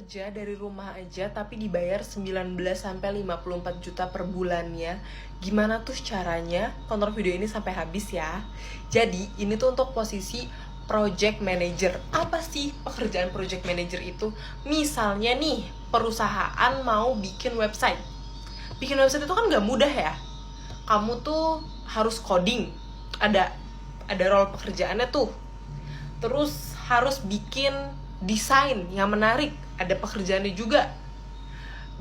kerja dari rumah aja tapi dibayar 19-54 juta per bulannya. Gimana tuh caranya? Tonton video ini sampai habis ya. Jadi ini tuh untuk posisi project manager. Apa sih pekerjaan project manager itu? Misalnya nih, perusahaan mau bikin website. Bikin website itu kan gak mudah ya. Kamu tuh harus coding. Ada role pekerjaannya tuh. Terus harus bikin desain yang menarik, ada pekerjaannya juga.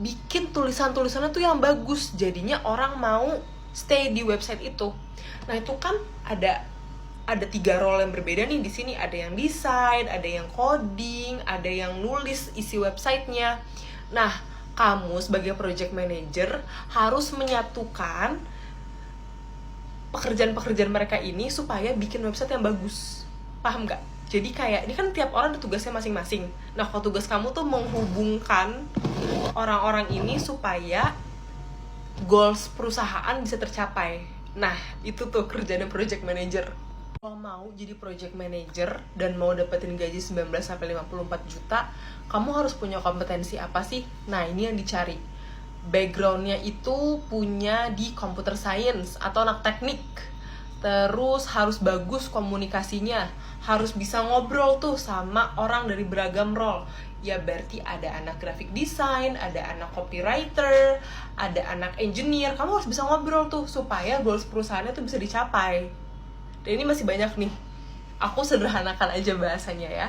Bikin tulisan-tulisannya tuh yang bagus, jadinya orang mau stay di website itu. Nah itu kan ada 3 role yang berbeda nih di sini. Ada yang desain, ada yang coding, ada yang nulis isi websitenya. Nah kamu sebagai project manager harus menyatukan pekerjaan-pekerjaan mereka ini supaya bikin website yang bagus. Paham nggak? Jadi kayak, ini kan tiap orang ada tugasnya masing-masing. Nah, kalau tugas kamu tuh menghubungkan orang-orang ini supaya goals perusahaan bisa tercapai. Nah, itu tuh kerjaan project manager. Kalau mau jadi project manager dan mau dapetin gaji 19-54 juta, kamu harus punya kompetensi apa sih? Nah, ini yang dicari. Backgroundnya itu punya di computer science atau anak teknik. Terus harus bagus komunikasinya, harus bisa ngobrol tuh sama orang dari beragam role. Ya berarti ada anak graphic design, ada anak copywriter, ada anak engineer. Kamu harus bisa ngobrol tuh supaya goals perusahaannya tuh bisa dicapai. Dan ini masih banyak nih. Aku sederhanakan aja bahasanya ya.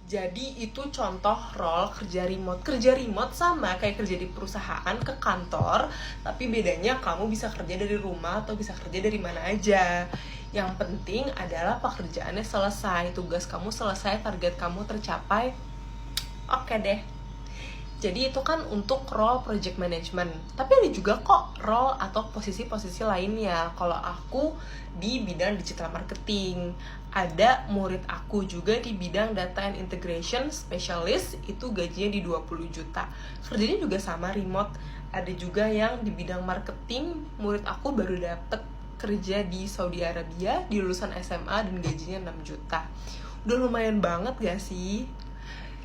Jadi itu contoh role kerja remote. Kerja remote sama kayak kerja di perusahaan ke kantor, tapi bedanya kamu bisa kerja dari rumah atau bisa kerja dari mana aja. Yang penting adalah pekerjaannya selesai, tugas kamu selesai, target kamu tercapai. Oke deh. Jadi itu kan untuk role project management. Tapi ada juga kok role atau posisi-posisi lainnya. Kalau aku di bidang digital marketing, ada murid aku juga di bidang data and integration specialist, itu gajinya di 20 juta. Kerjanya juga sama remote. Ada juga yang di bidang marketing, murid aku baru dapet kerja di Saudi Arabia, di lulusan SMA dan gajinya 6 juta. Udah lumayan banget gak sih?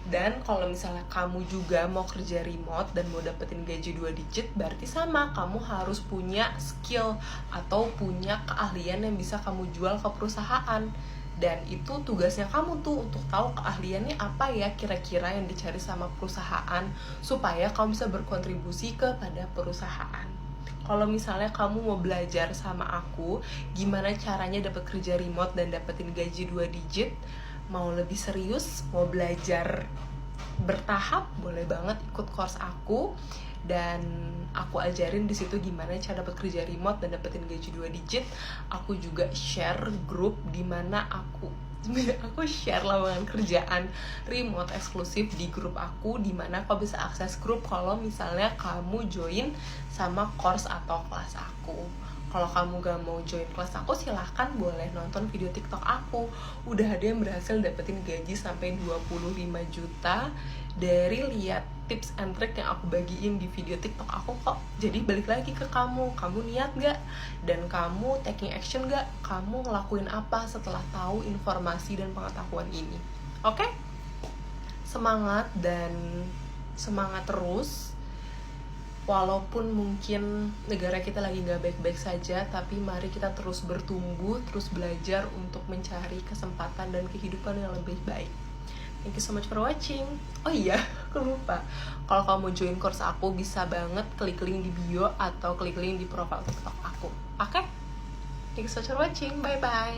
Dan kalau misalnya kamu juga mau kerja remote dan mau dapetin gaji 2 digit, berarti sama, kamu harus punya skill atau punya keahlian yang bisa kamu jual ke perusahaan. Dan itu tugasnya kamu tuh untuk tahu keahliannya apa ya kira-kira yang dicari sama perusahaan, supaya kamu bisa berkontribusi kepada perusahaan. Kalau misalnya kamu mau belajar sama aku gimana caranya dapat kerja remote dan dapetin gaji 2 digit, mau lebih serius, mau belajar bertahap, boleh banget ikut course aku. Dan aku ajarin di situ gimana cara dapat kerja remote dan dapetin gaji 2 digit. Aku juga share grup di mana aku share lowongan kerjaan remote eksklusif di grup aku, di mana kau bisa akses grup kalau misalnya kamu join sama course atau kelas aku. Kalau kamu gak mau join kelas aku, silahkan boleh nonton video TikTok aku. Udah ada yang berhasil dapetin gaji sampai 25 juta dari lihat tips and trick yang aku bagiin di video TikTok aku kok. Jadi balik lagi ke kamu niat gak? Dan kamu taking action gak? Kamu ngelakuin apa setelah tahu informasi dan pengetahuan ini? Oke? Semangat dan semangat terus. Walaupun mungkin negara kita lagi gak baik-baik saja, tapi mari kita terus bertumbuh, terus belajar untuk mencari kesempatan dan kehidupan yang lebih baik. Thank you so much for watching. Oh iya, aku lupa. Kalau kamu join course aku, bisa banget klik link di bio atau klik link di profile TikTok aku. Oke? Thank you so much for watching. Bye-bye.